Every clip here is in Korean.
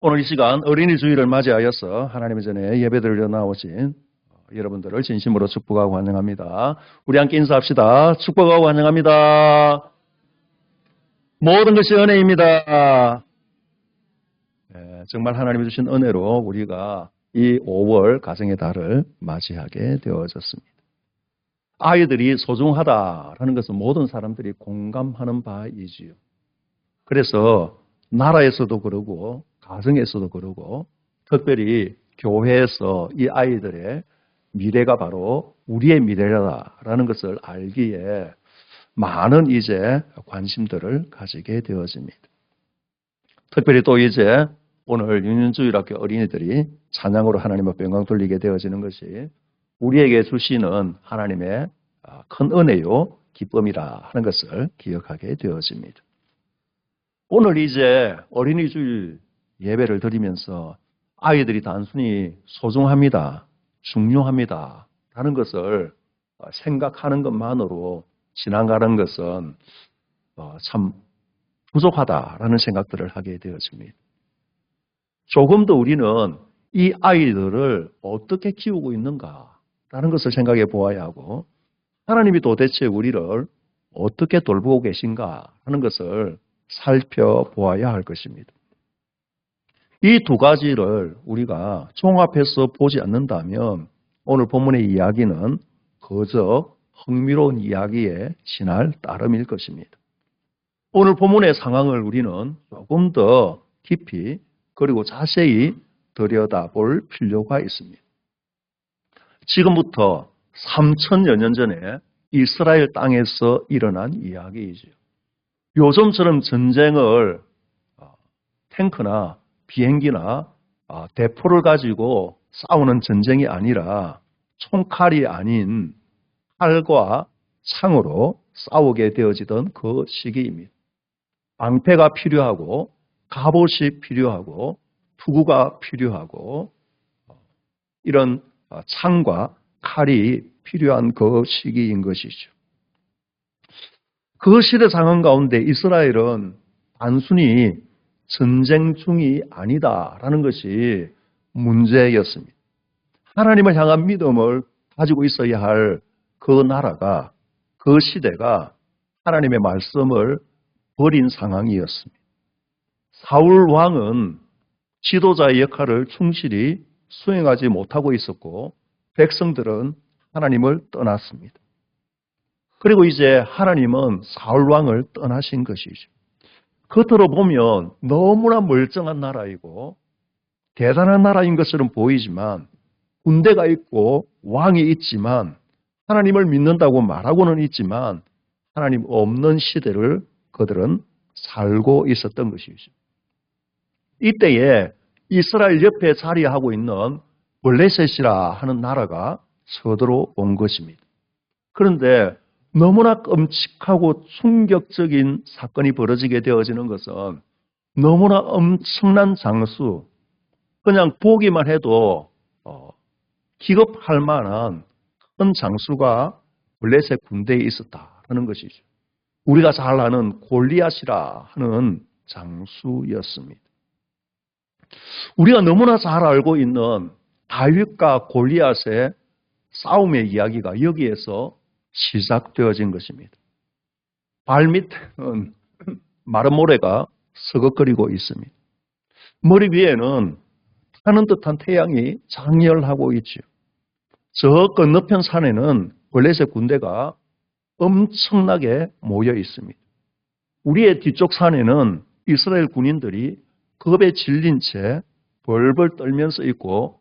오늘 이 시간 어린이 주일을 맞이하여서 하나님의 전에 예배드리러 나오신 여러분들을 진심으로 축복하고 환영합니다. 우리 함께 인사합시다. 축복하고 환영합니다. 모든 것이 은혜입니다. 정말 하나님이 주신 은혜로 우리가 이 5월 가정의 달을 맞이하게 되어졌습니다. 아이들이 소중하다라는 것은 모든 사람들이 공감하는 바이지요. 그래서 나라에서도 그러고 가정에서도 그러고 특별히 교회에서 이 아이들의 미래가 바로 우리의 미래라는 것을 알기에 많은 이제 관심들을 가지게 되어집니다. 특별히 또 이제 오늘 윤윤주일학교 어린이들이 찬양으로 하나님 앞에 영광 돌리게 되어지는 것이 우리에게 주시는 하나님의 큰 은혜요 기쁨이라 하는 것을 기억하게 되어집니다. 오늘 이제 어린이 주일 예배를 드리면서 아이들이 단순히 소중합니다, 중요합니다 라는 것을 생각하는 것만으로 지나가는 것은 참 부족하다라는 생각들을 하게 되어집니다. 조금 더 우리는 이 아이들을 어떻게 키우고 있는가라는 것을 생각해 보아야 하고 하나님이 도대체 우리를 어떻게 돌보고 계신가 하는 것을 살펴보아야 할 것입니다. 이 두 가지를 우리가 종합해서 보지 않는다면 오늘 본문의 이야기는 그저 흥미로운 이야기에 지날 따름일 것입니다. 오늘 본문의 상황을 우리는 조금 더 깊이 그리고 자세히 들여다볼 필요가 있습니다. 지금부터 3천여 년 전에 이스라엘 땅에서 일어난 이야기이죠. 요즘처럼 전쟁을 탱크나 비행기나 대포를 가지고 싸우는 전쟁이 아니라 총칼이 아닌 칼과 창으로 싸우게 되어지던 그 시기입니다. 방패가 필요하고 갑옷이 필요하고 투구가 필요하고 이런 창과 칼이 필요한 그 시기인 것이죠. 그 시대 상황 가운데 이스라엘은 단순히 전쟁 중이 아니다라는 것이 문제였습니다. 하나님을 향한 믿음을 가지고 있어야 할 그 나라가, 그 시대가 하나님의 말씀을 버린 상황이었습니다. 사울 왕은 지도자의 역할을 충실히 수행하지 못하고 있었고 백성들은 하나님을 떠났습니다. 그리고 이제 하나님은 사울 왕을 떠나신 것이죠. 겉으로 보면 너무나 멀쩡한 나라이고 대단한 나라인 것처럼 보이지만 군대가 있고 왕이 있지만 하나님을 믿는다고 말하고는 있지만 하나님 없는 시대를 그들은 살고 있었던 것이죠. 이때에 이스라엘 옆에 자리하고 있는 블레셋이라 하는 나라가 서들어온 것입니다. 그런데 너무나 끔찍하고 충격적인 사건이 벌어지게 되어지는 것은 너무나 엄청난 장수, 그냥 보기만 해도 기겁할 만한 큰 장수가 블레셋 군대에 있었다는 것이죠. 우리가 잘 아는 골리앗이라 하는 장수였습니다. 우리가 너무나 잘 알고 있는 다윗과 골리앗의 싸움의 이야기가 여기에서 시작되어진 것입니다. 발밑에는 마른 모래가 서걱거리고 있습니다. 머리 위에는 타는 듯한 태양이 장렬하고 있죠. 저 건너편 산에는 블레셋 군대가 엄청나게 모여 있습니다. 우리의 뒤쪽 산에는 이스라엘 군인들이 겁에 질린 채 벌벌 떨면서 있고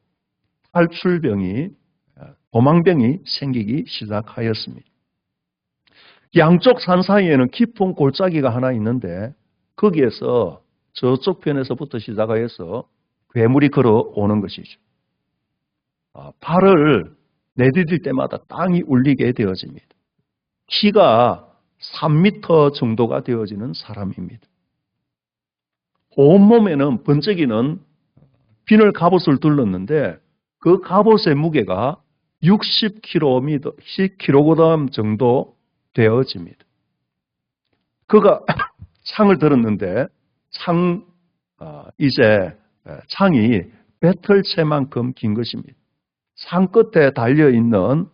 탈출병이, 도망병이 생기기 시작하였습니다. 양쪽 산 사이에는 깊은 골짜기가 하나 있는데 거기에서 저쪽 편에서부터 시작하여서 괴물이 걸어오는 것이죠. 발을 내디딜 때마다 땅이 울리게 되어집니다. 키가 3m 정도가 되어지는 사람입니다. 온몸에는 번쩍이는 비늘 갑옷을 둘렀는데 그 갑옷의 무게가 60kg 정도 되어집니다. 그가 창을 들었는데 이제 창이 배틀채만큼 긴 것입니다. 산 끝에 달려있는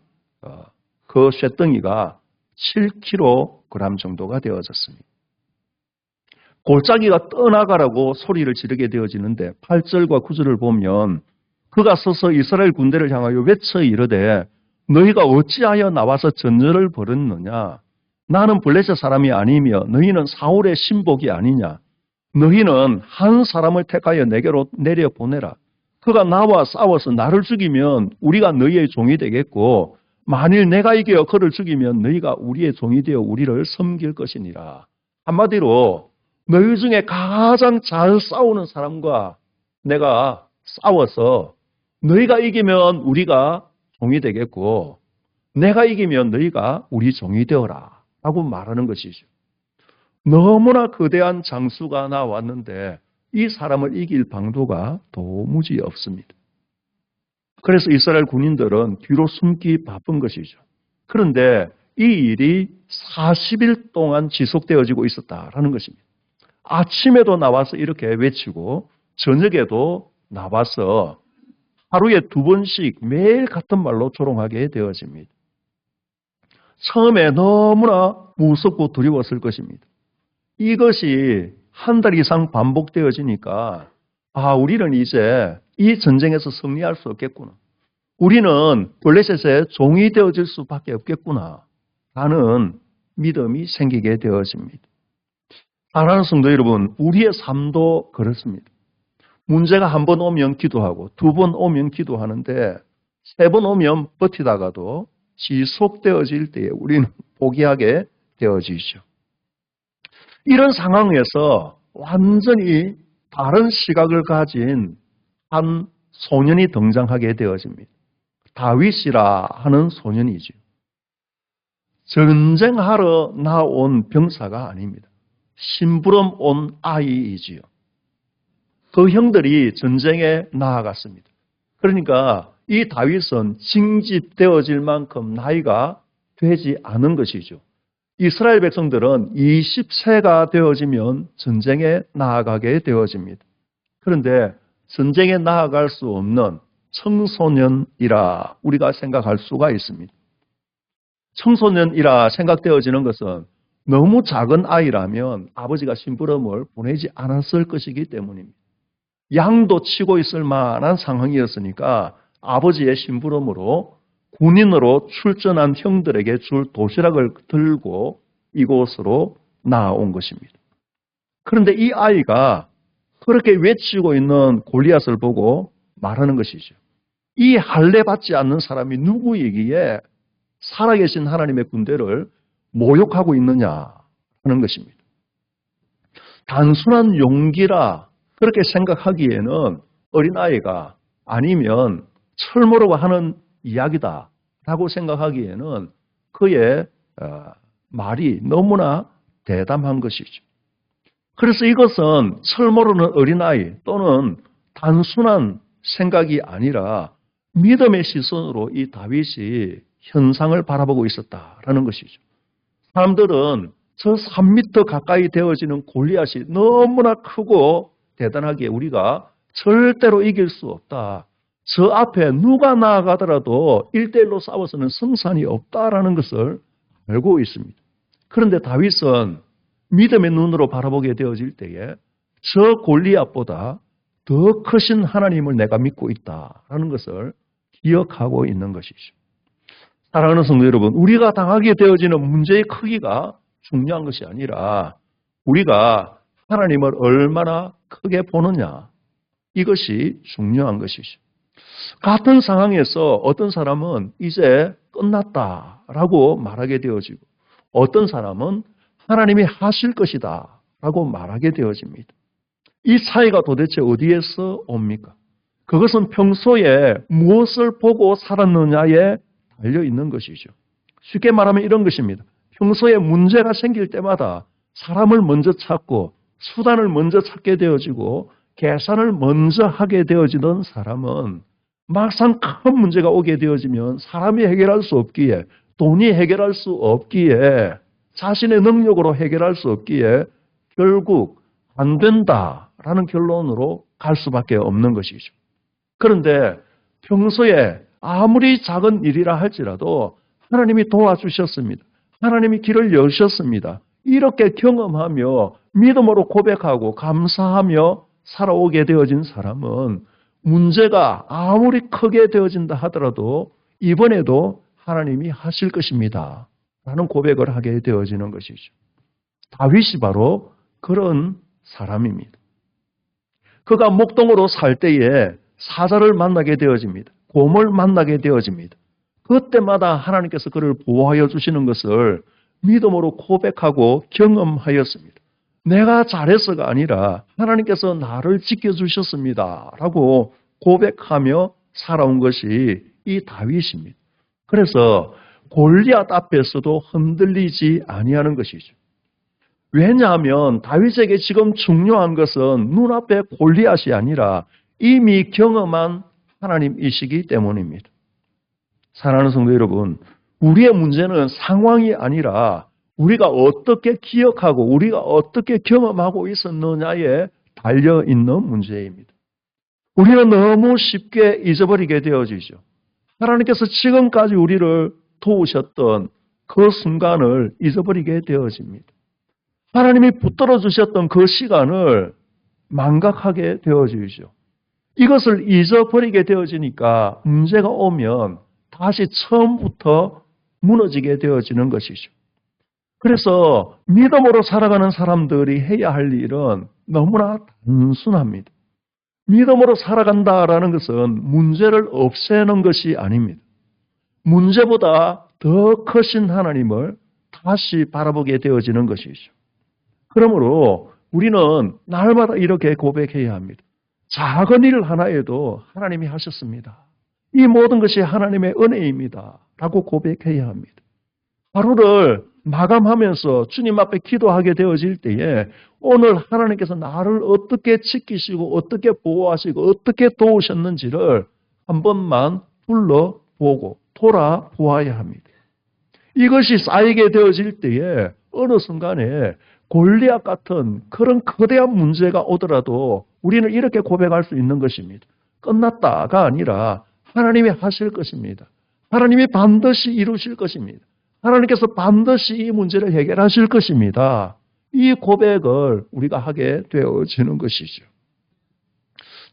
그 쇳덩이가 7kg 정도가 되어졌습니다. 골짜기가 떠나가라고 소리를 지르게 되어지는데 8절과 9절을 보면 그가 서서 이스라엘 군대를 향하여 외쳐 이르되 너희가 어찌하여 나와서 전쟁을 벌였느냐? 나는 블레셋 사람이 아니며 너희는 사울의 신복이 아니냐? 너희는 한 사람을 택하여 내게로 내려보내라. 그가 나와 싸워서 나를 죽이면 우리가 너희의 종이 되겠고 만일 내가 이겨 그를 죽이면 너희가 우리의 종이 되어 우리를 섬길 것이니라. 한마디로 너희 중에 가장 잘 싸우는 사람과 내가 싸워서 너희가 이기면 우리가 종이 되겠고 내가 이기면 너희가 우리 종이 되어라 라고 말하는 것이죠. 너무나 거대한 장수가 나왔는데 이 사람을 이길 방도가 도무지 없습니다. 그래서 이스라엘 군인들은 뒤로 숨기 바쁜 것이죠. 그런데 이 일이 40일 동안 지속되어지고 있었다라는 것입니다. 아침에도 나와서 이렇게 외치고 저녁에도 나와서 하루에 2번씩 매일 같은 말로 조롱하게 되어집니다. 처음에 너무나 무섭고 두려웠을 것입니다. 이것이 한 달 이상 반복되어지니까 우리는 이제 이 전쟁에서 승리할 수 없겠구나. 우리는 블레셋의 종이 되어질 수밖에 없겠구나 라는 믿음이 생기게 되어집니다. 사랑하는 성도 여러분, 우리의 삶도 그렇습니다. 문제가 한 번 오면 기도하고 2번 오면 기도하는데 3번 오면 버티다가도 지속되어질 때에 우리는 포기하게 되어지죠. 이런 상황에서 완전히 다른 시각을 가진 한 소년이 등장하게 되어집니다. 다윗이라 하는 소년이죠. 전쟁하러 나온 병사가 아닙니다. 심부름 온 아이이지요. 그 형들이 전쟁에 나아갔습니다. 그러니까 이 다윗은 징집되어질 만큼 나이가 되지 않은 것이죠. 이스라엘 백성들은 20세가 되어지면 전쟁에 나아가게 되어집니다. 그런데 전쟁에 나아갈 수 없는 청소년이라 우리가 생각할 수가 있습니다. 청소년이라 생각되어지는 것은 너무 작은 아이라면 아버지가 심부름을 보내지 않았을 것이기 때문입니다. 양도 치고 있을 만한 상황이었으니까 아버지의 심부름으로 군인으로 출전한 형들에게 줄 도시락을 들고 이곳으로 나온 것입니다. 그런데 이 아이가 그렇게 외치고 있는 골리앗을 보고 말하는 것이죠. 이 할례 받지 않는 사람이 누구이기에 살아계신 하나님의 군대를 모욕하고 있느냐 하는 것입니다. 단순한 용기라 그렇게 생각하기에는 어린아이가 아니면 철모르고 하는 이야기다라고 생각하기에는 그의 말이 너무나 대담한 것이죠. 그래서 이것은 철모르는 어린아이 또는 단순한 생각이 아니라 믿음의 시선으로 이 다윗이 현상을 바라보고 있었다라는 것이죠. 사람들은 저 3m 가까이 되어지는 골리앗이 너무나 크고 대단하기에 우리가 절대로 이길 수 없다. 저 앞에 누가 나아가더라도 1대1로 싸워서는 승산이 없다라는 것을 알고 있습니다. 그런데 다윗은 믿음의 눈으로 바라보게 되어질 때에 저 골리앗보다 더 크신 하나님을 내가 믿고 있다라는 것을 기억하고 있는 것이죠. 사랑하는 성도 여러분, 우리가 당하게 되어지는 문제의 크기가 중요한 것이 아니라 우리가 하나님을 얼마나 크게 보느냐, 이것이 중요한 것이죠. 같은 상황에서 어떤 사람은 이제 끝났다라고 말하게 되어지고 어떤 사람은 하나님이 하실 것이다 라고 말하게 되어집니다. 이 차이가 도대체 어디에서 옵니까? 그것은 평소에 무엇을 보고 살았느냐에 달려있는 것이죠. 쉽게 말하면 이런 것입니다. 평소에 문제가 생길 때마다 사람을 먼저 찾고 수단을 먼저 찾게 되어지고 계산을 먼저 하게 되어지던 사람은 막상 큰 문제가 오게 되어지면 사람이 해결할 수 없기에, 돈이 해결할 수 없기에, 자신의 능력으로 해결할 수 없기에 결국 안 된다라는 결론으로 갈 수밖에 없는 것이죠. 그런데 평소에 아무리 작은 일이라 할지라도 하나님이 도와주셨습니다. 하나님이 길을 여셨습니다. 이렇게 경험하며 믿음으로 고백하고 감사하며 살아오게 되어진 사람은 문제가 아무리 크게 되어진다 하더라도 이번에도 하나님이 하실 것입니다. 라는 고백을 하게 되어지는 것이죠. 다윗이 바로 그런 사람입니다. 그가 목동으로 살 때에 사자를 만나게 되어집니다. 곰을 만나게 되어집니다. 그때마다 하나님께서 그를 보호하여 주시는 것을 믿음으로 고백하고 경험하였습니다. 내가 잘해서가 아니라 하나님께서 나를 지켜주셨습니다. 라고 고백하며 살아온 것이 이 다윗입니다. 그래서 골리앗 앞에서도 흔들리지 아니하는 것이죠. 왜냐하면 다윗에게 지금 중요한 것은 눈앞에 골리앗이 아니라 이미 경험한 하나님이시기 때문입니다. 사랑하는 성도 여러분, 우리의 문제는 상황이 아니라 우리가 어떻게 기억하고 우리가 어떻게 경험하고 있었느냐에 달려있는 문제입니다. 우리는 너무 쉽게 잊어버리게 되어지죠. 하나님께서 지금까지 우리를 도우셨던 그 순간을 잊어버리게 되어집니다. 하나님이 붙들어 주셨던 그 시간을 망각하게 되어지죠. 이것을 잊어버리게 되어지니까 문제가 오면 다시 처음부터 무너지게 되어지는 것이죠. 그래서 믿음으로 살아가는 사람들이 해야 할 일은 너무나 단순합니다. 믿음으로 살아간다라는 것은 문제를 없애는 것이 아닙니다. 문제보다 더 크신 하나님을 다시 바라보게 되어지는 것이죠. 그러므로 우리는 날마다 이렇게 고백해야 합니다. 작은 일 하나에도 하나님이 하셨습니다. 이 모든 것이 하나님의 은혜입니다. 라고 고백해야 합니다. 하루를 마감하면서 주님 앞에 기도하게 되어질 때에 오늘 하나님께서 나를 어떻게 지키시고 어떻게 보호하시고 어떻게 도우셨는지를 한 번만 불러보고 돌아보아야 합니다. 이것이 쌓이게 되어질 때에 어느 순간에 골리앗 같은 그런 거대한 문제가 오더라도 우리는 이렇게 고백할 수 있는 것입니다. 끝났다가 아니라 하나님이 하실 것입니다. 하나님이 반드시 이루실 것입니다. 하나님께서 반드시 이 문제를 해결하실 것입니다. 이 고백을 우리가 하게 되어지는 것이죠.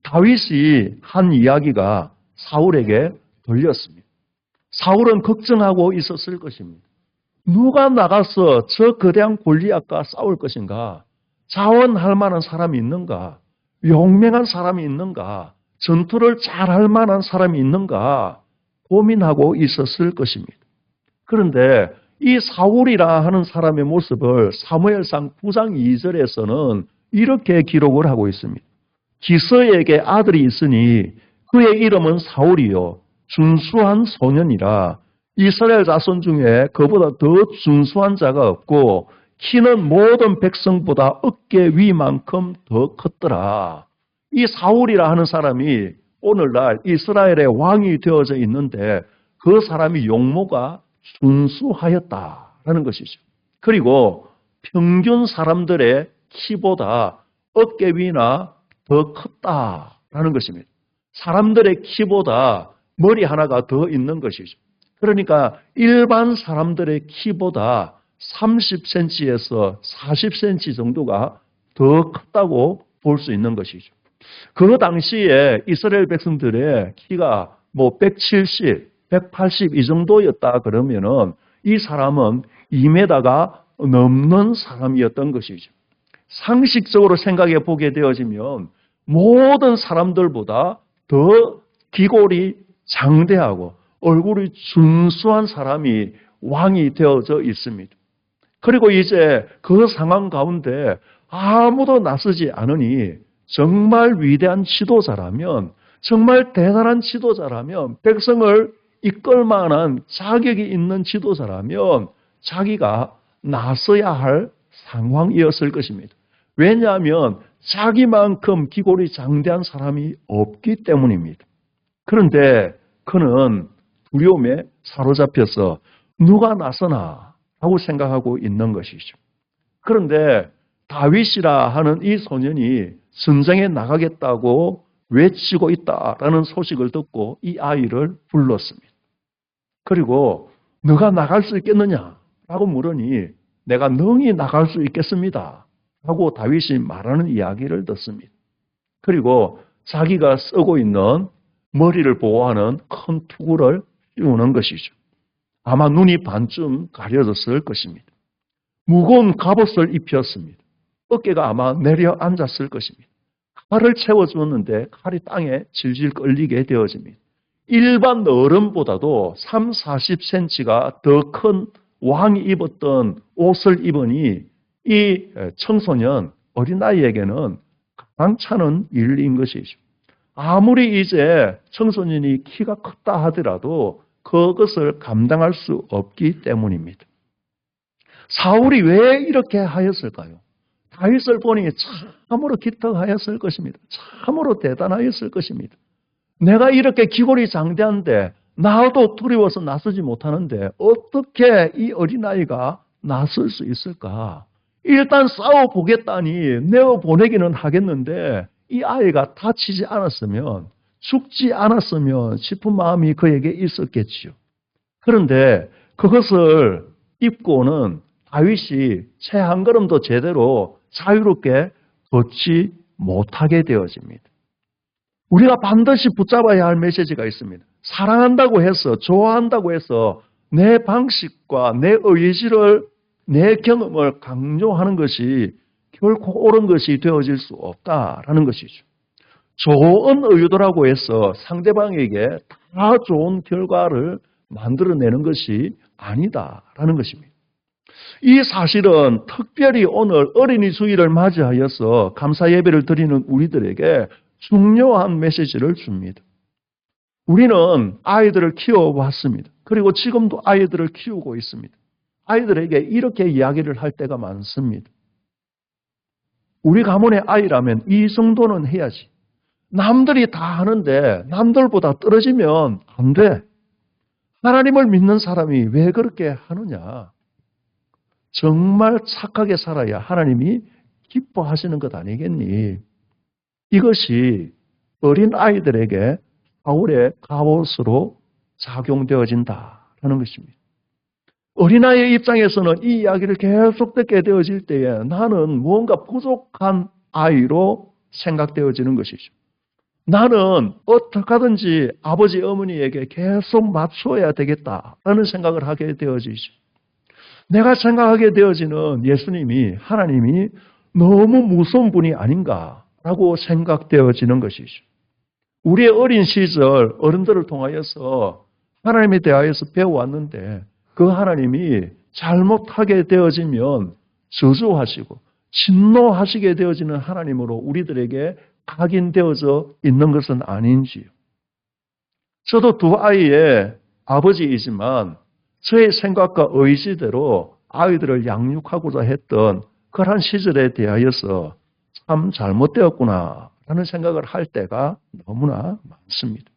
다윗이 한 이야기가 사울에게 들렸습니다. 사울은 걱정하고 있었을 것입니다. 누가 나가서 저 거대한 골리앗과 싸울 것인가? 자원할 만한 사람이 있는가? 용맹한 사람이 있는가? 전투를 잘할 만한 사람이 있는가? 고민하고 있었을 것입니다. 그런데 이 사울이라 하는 사람의 모습을 사무엘상 9장 2절에서는 이렇게 기록을 하고 있습니다. 기스에게 아들이 있으니 그의 이름은 사울이요 준수한 소년이라 이스라엘 자손 중에 그보다 더 준수한 자가 없고 키는 모든 백성보다 어깨 위만큼 더 컸더라. 이 사울이라 하는 사람이 오늘날 이스라엘의 왕이 되어져 있는데 그 사람이 용모가 준수하였다라는 것이죠. 그리고 평균 사람들의 키보다 어깨 위나 더 컸다라는 것입니다. 사람들의 키보다 머리 하나가 더 있는 것이죠. 그러니까 일반 사람들의 키보다 30cm에서 40cm 정도가 더 컸다고 볼 수 있는 것이죠. 그 당시에 이스라엘 백성들의 키가 170, 180 이 정도였다 그러면은 이 사람은 2m가 넘는 사람이었던 것이죠. 상식적으로 생각해 보게 되어지면 모든 사람들보다 더 기골이 장대하고 얼굴이 준수한 사람이 왕이 되어져 있습니다. 그리고 이제 그 상황 가운데 아무도 나서지 않으니 정말 위대한 지도자라면 정말 대단한 지도자라면 백성을 이끌 만한 자격이 있는 지도자라면 자기가 나서야 할 상황이었을 것입니다. 왜냐하면 자기만큼 기골이 장대한 사람이 없기 때문입니다. 그런데 그는 두려움에 사로잡혀서 누가 나서나 하고 생각하고 있는 것이죠. 그런데 다윗이라 하는 이 소년이 전쟁에 나가겠다고 외치고 있다라는 소식을 듣고 이 아이를 불렀습니다. 그리고 너가 나갈 수 있겠느냐? 라고 물으니 내가 능히 나갈 수 있겠습니다. 라고 다윗이 말하는 이야기를 듣습니다. 그리고 자기가 쓰고 있는 머리를 보호하는 큰 투구를 씌우는 것이죠. 아마 눈이 반쯤 가려졌을 것입니다. 무거운 갑옷을 입혔습니다. 어깨가 아마 내려앉았을 것입니다. 칼을 채워주었는데 칼이 땅에 질질 끌리게 되어집니다. 일반 어른보다도 3, 40cm가 더 큰 왕이 입었던 옷을 입으니 이 청소년, 어린아이에게는 가당찮은 일인 것이죠. 아무리 이제 청소년이 키가 컸다 하더라도 그것을 감당할 수 없기 때문입니다. 사울이 왜 이렇게 하였을까요? 다윗을 보니 참으로 기특하였을 것입니다. 참으로 대단하였을 것입니다. 내가 이렇게 기골이 장대한데 나도 두려워서 나서지 못하는데 어떻게 이 어린아이가 나설 수 있을까? 일단 싸워보겠다니 내어보내기는 하겠는데 이 아이가 다치지 않았으면, 죽지 않았으면 싶은 마음이 그에게 있었겠지요. 그런데 그것을 입고는 다윗이 채 한 걸음도 제대로 자유롭게 걷지 못하게 되어집니다. 우리가 반드시 붙잡아야 할 메시지가 있습니다. 사랑한다고 해서, 좋아한다고 해서 내 방식과 내 의지를, 내 경험을 강요하는 것이 결코 옳은 것이 되어질 수 없다라는 것이죠. 좋은 의도라고 해서 상대방에게 다 좋은 결과를 만들어내는 것이 아니다라는 것입니다. 이 사실은 특별히 오늘 어린이 주일을 맞이하여서 감사 예배를 드리는 우리들에게 중요한 메시지를 줍니다. 우리는 아이들을 키워왔습니다. 그리고 지금도 아이들을 키우고 있습니다. 아이들에게 이렇게 이야기를 할 때가 많습니다. 우리 가문의 아이라면 이 정도는 해야지. 남들이 다 하는데 남들보다 떨어지면 안 돼. 하나님을 믿는 사람이 왜 그렇게 하느냐? 정말 착하게 살아야 하나님이 기뻐하시는 것 아니겠니? 이것이 어린 아이들에게 사울의 갑옷으로 작용되어진다라는 것입니다. 어린아이의 입장에서는 이 이야기를 계속 듣게 되어질 때에 나는 무언가 부족한 아이로 생각되어지는 것이죠. 나는 어떻게 하든지 아버지 어머니에게 계속 맞춰야 되겠다라는 생각을 하게 되어지죠. 내가 생각하게 되어지는 예수님이, 하나님이 너무 무서운 분이 아닌가라고 생각되어지는 것이죠. 우리의 어린 시절 어른들을 통하여서 하나님에 대하여서 배워왔는데 그 하나님이 잘못하게 되어지면 저주하시고 진노하시게 되어지는 하나님으로 우리들에게 각인되어져 있는 것은 아닌지요. 저도 두 아이의 아버지이지만 저의 생각과 의지대로 아이들을 양육하고자 했던 그러한 시절에 대하여서 참 잘못되었구나라는 생각을 할 때가 너무나 많습니다.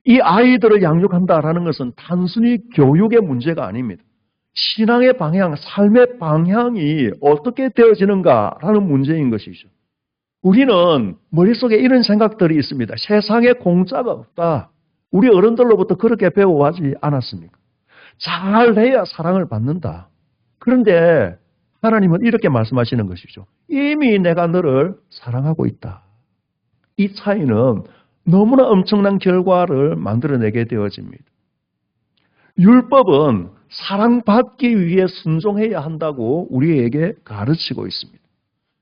이 아이들을 양육한다라는 것은 단순히 교육의 문제가 아닙니다. 신앙의 방향, 삶의 방향이 어떻게 되어지는가라는 문제인 것이죠. 우리는 머릿속에 이런 생각들이 있습니다. 세상에 공짜가 없다. 우리 어른들로부터 그렇게 배워하지 않았습니까? 잘해야 사랑을 받는다. 그런데 하나님은 이렇게 말씀하시는 것이죠. 이미 내가 너를 사랑하고 있다. 이 차이는 너무나 엄청난 결과를 만들어내게 되어집니다. 율법은 사랑받기 위해 순종해야 한다고 우리에게 가르치고 있습니다.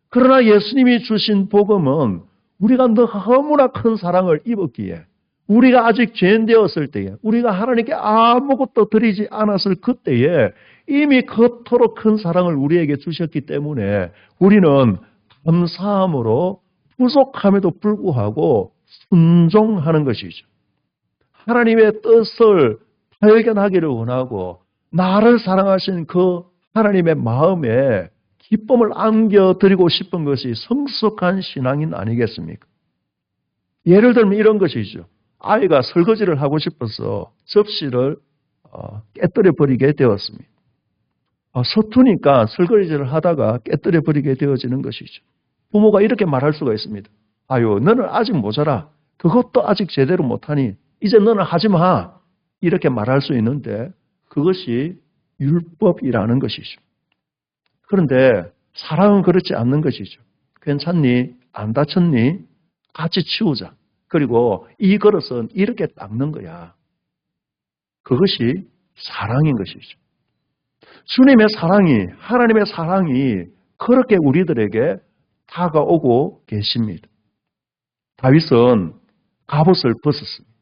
그러나 예수님이 주신 복음은 우리가 너무나 큰 사랑을 입었기에, 우리가 아직 죄인 되었을 때에, 우리가 하나님께 아무것도 드리지 않았을 그때에 이미 그토록 큰 사랑을 우리에게 주셨기 때문에 우리는 감사함으로 부족함에도 불구하고 순종하는 것이죠. 하나님의 뜻을 발견하기를 원하고 나를 사랑하신 그 하나님의 마음에 기쁨을 안겨드리고 싶은 것이 성숙한 신앙인 아니겠습니까? 예를 들면 이런 것이죠. 아이가 설거지를 하고 싶어서 접시를 깨뜨려 버리게 되었습니다. 서투니까 설거지를 하다가 깨뜨려 버리게 되어지는 것이죠. 부모가 이렇게 말할 수가 있습니다. 아유, 너는 아직 모자라. 그것도 아직 제대로 못하니 이제 너는 하지 마. 이렇게 말할 수 있는데 그것이 율법이라는 것이죠. 그런데 사랑은 그렇지 않는 것이죠. 괜찮니? 안 다쳤니? 같이 치우자. 그리고 이 그릇은 이렇게 닦는 거야. 그것이 사랑인 것이죠. 주님의 사랑이, 하나님의 사랑이 그렇게 우리들에게 다가오고 계십니다. 다윗은 갑옷을 벗었습니다.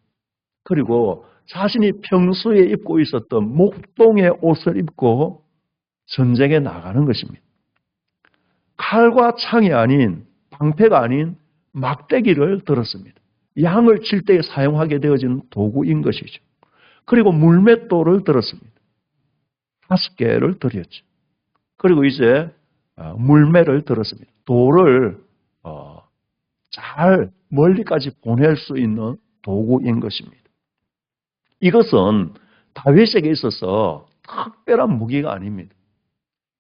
그리고 자신이 평소에 입고 있었던 목동의 옷을 입고 전쟁에 나가는 것입니다. 칼과 창이 아닌, 방패가 아닌 막대기를 들었습니다. 양을 칠 때 사용하게 되어진 도구인 것이죠. 그리고 물맷돌을 들었습니다. 5개를 들였죠. 그리고 이제 물매를 들었습니다. 돌을 잘 멀리까지 보낼 수 있는 도구인 것입니다. 이것은 다윗에게 있어서 특별한 무기가 아닙니다.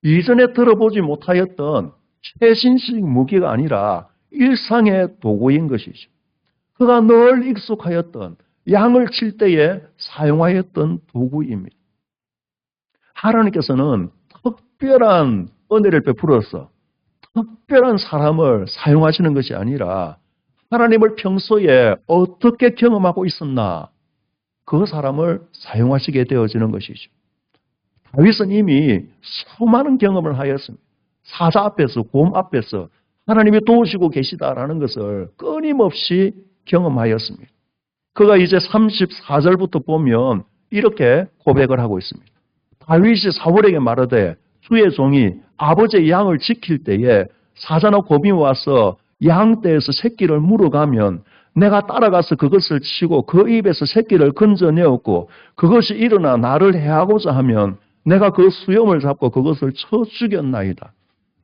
이전에 들어보지 못하였던 최신식 무기가 아니라 일상의 도구인 것이죠. 그가 늘 익숙하였던 양을 칠 때에 사용하였던 도구입니다. 하나님께서는 특별한 은혜를 베풀어서 특별한 사람을 사용하시는 것이 아니라 하나님을 평소에 어떻게 경험하고 있었나 그 사람을 사용하시게 되어지는 것이죠. 다윗은 이미 수많은 경험을 하였습니다. 사자 앞에서, 곰 앞에서 하나님이 도우시고 계시다라는 것을 끊임없이 경험하였습니다. 그가 이제 34절부터 보면 이렇게 고백을 하고 있습니다. 다윗이 사울에게 말하되 주의 종이 아버지의 양을 지킬 때에 사자나 곰이 와서 양떼에서 새끼를 물어가면 내가 따라가서 그것을 치고 그 입에서 새끼를 건져내었고 그것이 일어나 나를 해하고자 하면 내가 그 수염을 잡고 그것을 쳐 죽였나이다.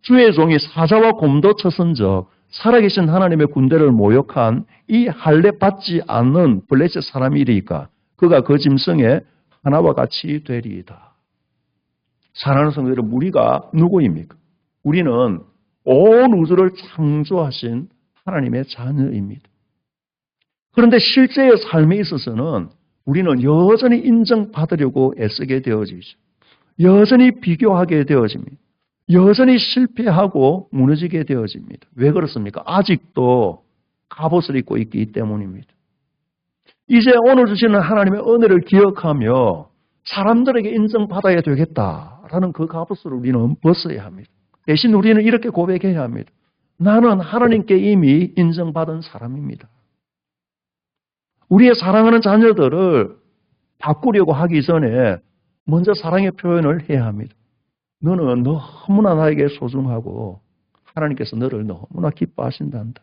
주의 종이 사자와 곰도 쳐선적 살아계신 하나님의 군대를 모욕한 이 할례 받지 않는 블레셋 사람이리까 그가 그 짐승의 하나와 같이 되리이다. 사랑하는 성도 여러분, 우리가 누구입니까? 우리는 온 우주를 창조하신 하나님의 자녀입니다. 그런데 실제의 삶에 있어서는 우리는 여전히 인정받으려고 애쓰게 되어지죠. 여전히 비교하게 되어집니다. 여전히 실패하고 무너지게 되어집니다. 왜 그렇습니까? 아직도 갑옷을 입고 있기 때문입니다. 이제 오늘 주시는 하나님의 은혜를 기억하며 사람들에게 인정받아야 되겠다라는 그 갑옷을 우리는 벗어야 합니다. 대신 우리는 이렇게 고백해야 합니다. 나는 하나님께 이미 인정받은 사람입니다. 우리의 사랑하는 자녀들을 바꾸려고 하기 전에 먼저 사랑의 표현을 해야 합니다. 너는 너무나 나에게 소중하고 하나님께서 너를 너무나 기뻐하신단다.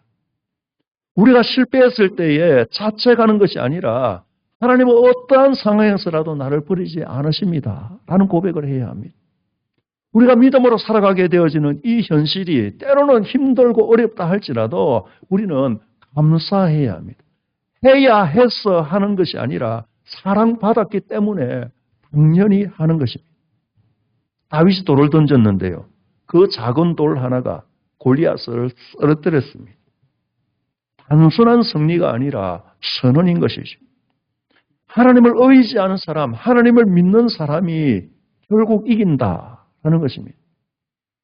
우리가 실패했을 때에 자책하는 것이 아니라 하나님은 어떠한 상황에서라도 나를 버리지 않으십니다. 라는 고백을 해야 합니다. 우리가 믿음으로 살아가게 되어지는 이 현실이 때로는 힘들고 어렵다 할지라도 우리는 감사해야 합니다. 해야 해서 하는 것이 아니라 사랑받았기 때문에 당연히 하는 것입니다. 다윗이 돌을 던졌는데요. 그 작은 돌 하나가 골리앗을 쓰러뜨렸습니다. 단순한 승리가 아니라 선언인 것이죠. 하나님을 의지하는 사람, 하나님을 믿는 사람이 결국 이긴다라는 것입니다.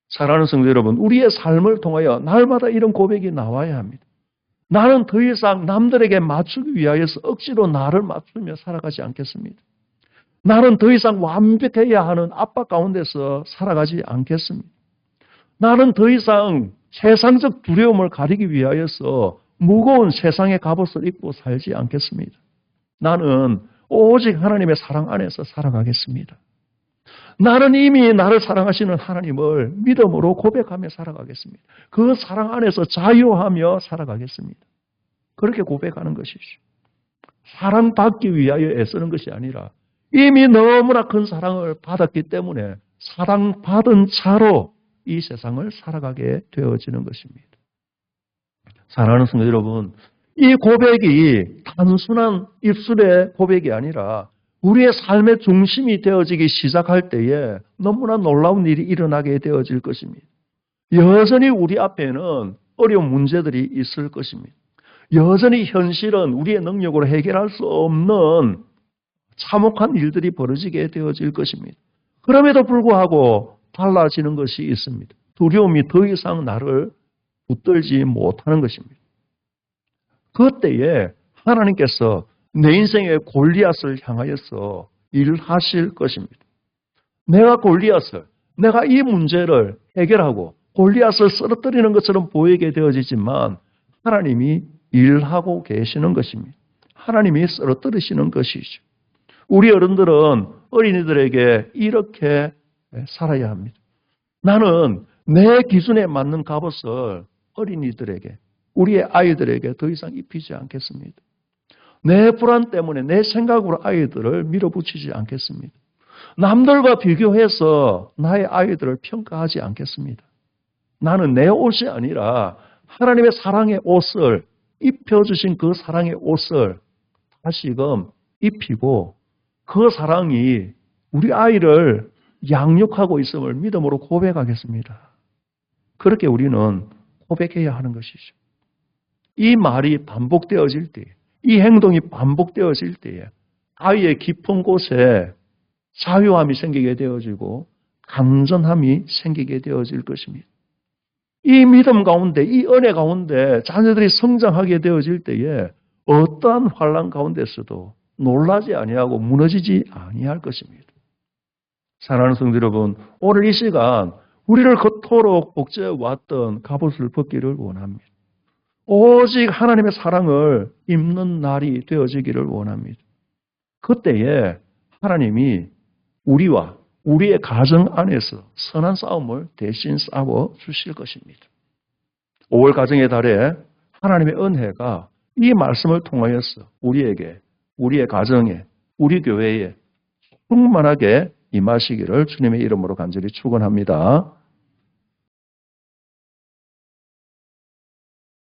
사랑하는 성도 여러분, 우리의 삶을 통하여 날마다 이런 고백이 나와야 합니다. 나는 더 이상 남들에게 맞추기 위하여서 억지로 나를 맞추며 살아가지 않겠습니다. 나는 더 이상 완벽해야 하는 압박 가운데서 살아가지 않겠습니다. 나는 더 이상 세상적 두려움을 가리기 위하여서 무거운 세상의 갑옷을 입고 살지 않겠습니다. 나는 오직 하나님의 사랑 안에서 살아가겠습니다. 나는 이미 나를 사랑하시는 하나님을 믿음으로 고백하며 살아가겠습니다. 그 사랑 안에서 자유하며 살아가겠습니다. 그렇게 고백하는 것이죠. 사랑받기 위하여 애쓰는 것이 아니라 이미 너무나 큰 사랑을 받았기 때문에 사랑받은 자로 이 세상을 살아가게 되어지는 것입니다. 사랑하는 성도 여러분, 이 고백이 단순한 입술의 고백이 아니라 우리의 삶의 중심이 되어지기 시작할 때에 너무나 놀라운 일이 일어나게 되어질 것입니다. 여전히 우리 앞에는 어려운 문제들이 있을 것입니다. 여전히 현실은 우리의 능력으로 해결할 수 없는 참혹한 일들이 벌어지게 되어질 것입니다. 그럼에도 불구하고 달라지는 것이 있습니다. 두려움이 더 이상 나를 붙들지 못하는 것입니다. 그때에 하나님께서 내 인생의 골리앗을 향하여서 일하실 것입니다. 내가 이 문제를 해결하고 골리앗을 쓰러뜨리는 것처럼 보이게 되어지지만 하나님이 일하고 계시는 것입니다. 하나님이 쓰러뜨리시는 것이죠. 우리 어른들은 어린이들에게 이렇게 살아야 합니다. 나는 내 기준에 맞는 갑옷을 어린이들에게, 우리의 아이들에게 더 이상 입히지 않겠습니다. 내 불안 때문에 내 생각으로 아이들을 밀어붙이지 않겠습니다. 남들과 비교해서 나의 아이들을 평가하지 않겠습니다. 나는 내 옷이 아니라 하나님의 사랑의 옷을 입혀주신 그 사랑의 옷을 다시금 입히고 그 사랑이 우리 아이를 양육하고 있음을 믿음으로 고백하겠습니다. 그렇게 우리는 고백해야 하는 것이죠. 이 말이 반복되어질 때, 이 행동이 반복되어질 때에 아이의 깊은 곳에 자유함이 생기게 되어지고 간전함이 생기게 되어질 것입니다. 이 믿음 가운데, 이 은혜 가운데 자녀들이 성장하게 되어질 때에 어떠한 환난 가운데서도 놀라지 아니하고 무너지지 아니할 것입니다. 사랑하는 성도 여러분, 오늘 이 시간 우리를 그토록 복제해왔던 갑옷을 벗기를 원합니다. 오직 하나님의 사랑을 입는 날이 되어지기를 원합니다. 그때에 하나님이 우리와 우리의 가정 안에서 선한 싸움을 대신 싸워 주실 것입니다. 5월 가정의 달에 하나님의 은혜가 이 말씀을 통하여서 우리에게, 우리의 가정에, 우리 교회에 충만하게 임하시기를 주님의 이름으로 간절히 축원합니다.